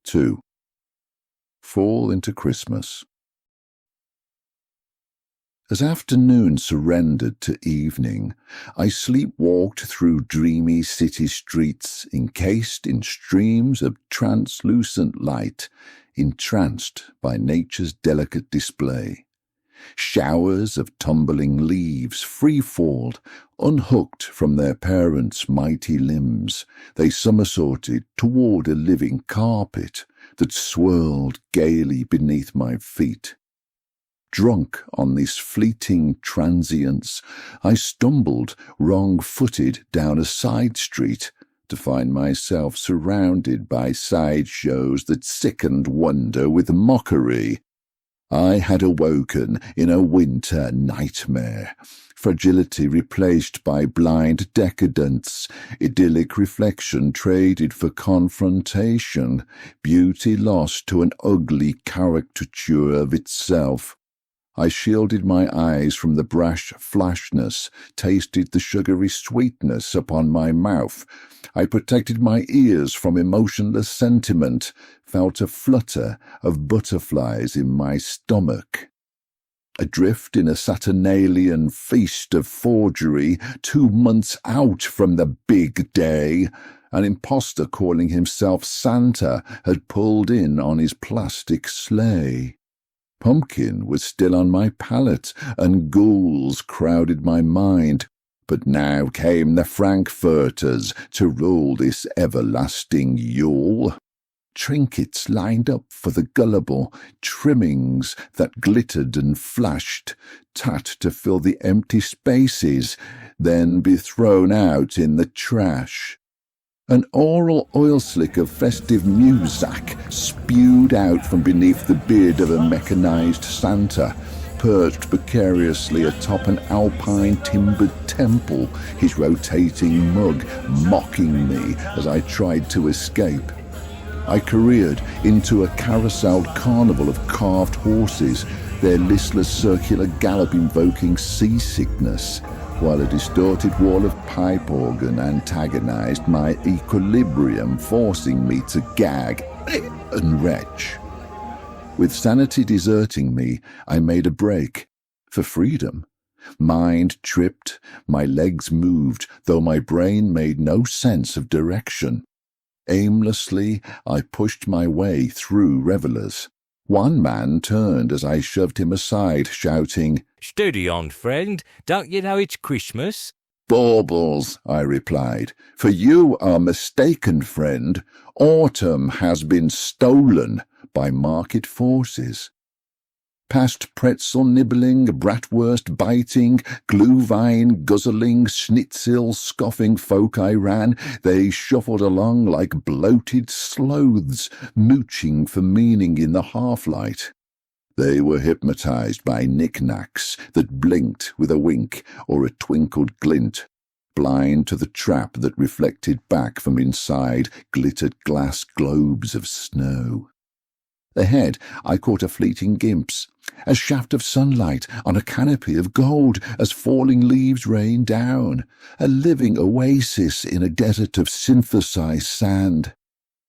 2. Fall into Christmas. As afternoon surrendered to evening, I sleepwalked through dreamy city streets encased in streams of translucent light, entranced by nature's delicate display. Showers of tumbling leaves free-falled, unhooked from their parents' mighty limbs, they somersaulted toward a living carpet that swirled gaily beneath my feet. Drunk on this fleeting transience, I stumbled wrong-footed down a side street to find myself surrounded by sideshows that sickened wonder with mockery. I had awoken in a winter nightmare, fragility replaced by blind decadence, idyllic reflection traded for confrontation, beauty lost to an ugly caricature of itself. I shielded my eyes from the brash flashness, tasted the sugary sweetness upon my mouth. I protected my ears from emotionless sentiment, felt a flutter of butterflies in my stomach. Adrift in a Saturnalian feast of forgery, 2 months out from the big day, an impostor calling himself Santa had pulled in on his plastic sleigh. Pumpkin was still on my palate, and ghouls crowded my mind. But now came the Frankfurters to rule this everlasting Yule. Trinkets lined up for the gullible, trimmings that glittered and flashed, tat to fill the empty spaces, then be thrown out in the trash. An aural oil slick of festive muzak spewed out from beneath the beard of a mechanized Santa, perched precariously atop an alpine timbered temple, his rotating mug mocking me as I tried to escape. I careered into a carouseled carnival of carved horses, their listless circular gallop invoking seasickness, while a distorted wall of pipe organ antagonized my equilibrium, forcing me to gag and retch. With sanity deserting me, I made a break for freedom. Mind tripped, my legs moved, though my brain made no sense of direction. Aimlessly, I pushed my way through revelers. One man turned as I shoved him aside, shouting, "Steady on, friend. Don't you know it's Christmas?" "Baubles," I replied, "for you are mistaken, friend. Autumn has been stolen by market forces." Past pretzel nibbling, bratwurst biting, glühwein guzzling, schnitzel scoffing folk I ran. They shuffled along like bloated sloths, mooching for meaning in the half-light. They were hypnotized by knick-knacks that blinked with a wink or a twinkled glint, blind to the trap that reflected back from inside glittered glass globes of snow. Ahead, I caught a fleeting glimpse, a shaft of sunlight on a canopy of gold as falling leaves rained down, a living oasis in a desert of synthesized sand.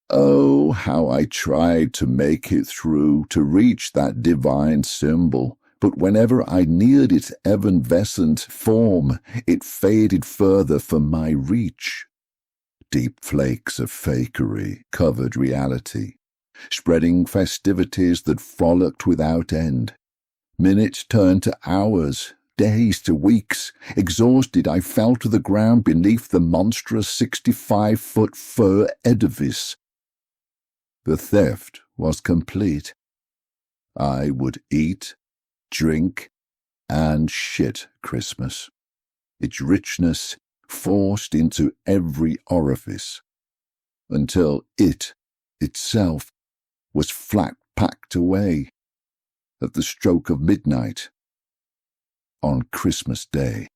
Oh, how I tried to make it through, to reach that divine symbol, but whenever I neared its evanescent form, it faded further from my reach. Deep flakes of fakery covered reality, spreading festivities that frolicked without end. Minutes turned to hours, days to weeks. Exhausted, I fell to the ground beneath the monstrous 65-foot fur edifice. The theft was complete. I would eat, drink, and shit Christmas, its richness forced into every orifice, until it itself was flat packed away at the stroke of midnight on Christmas Day.